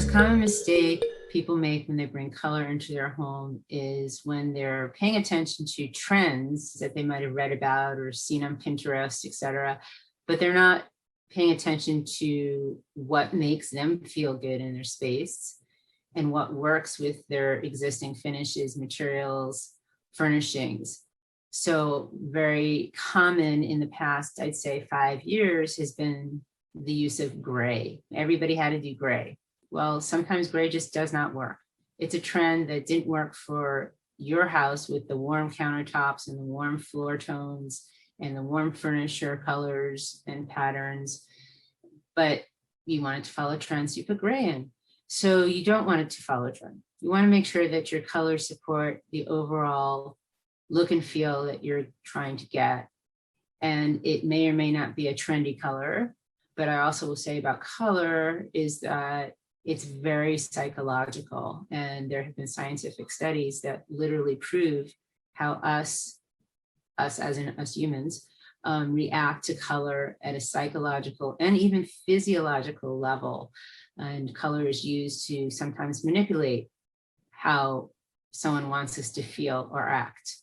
most common mistake people make when they bring color into their home is when they're paying attention to trends that they might have read about or seen on Pinterest, etc., but they're not paying attention to what makes them feel good in their space and what works with their existing finishes, materials, furnishings. So very common in the past, I'd say 5 years, has been the use of gray. Everybody had to do gray. Well, sometimes gray just does not work. It's a trend that didn't work for your house with the warm countertops and the warm floor tones and the warm furniture colors and patterns, but you wanted to follow trends, you put gray in. So you don't want it to follow trend. You want to make sure that your colors support the overall look and feel that you're trying to get. And it may or may not be a trendy color, but I also will say about color is that it's very psychological. And there have been scientific studies that literally prove how us as in us humans, react to color at a psychological and even physiological level. And color is used to sometimes manipulate how someone wants us to feel or act.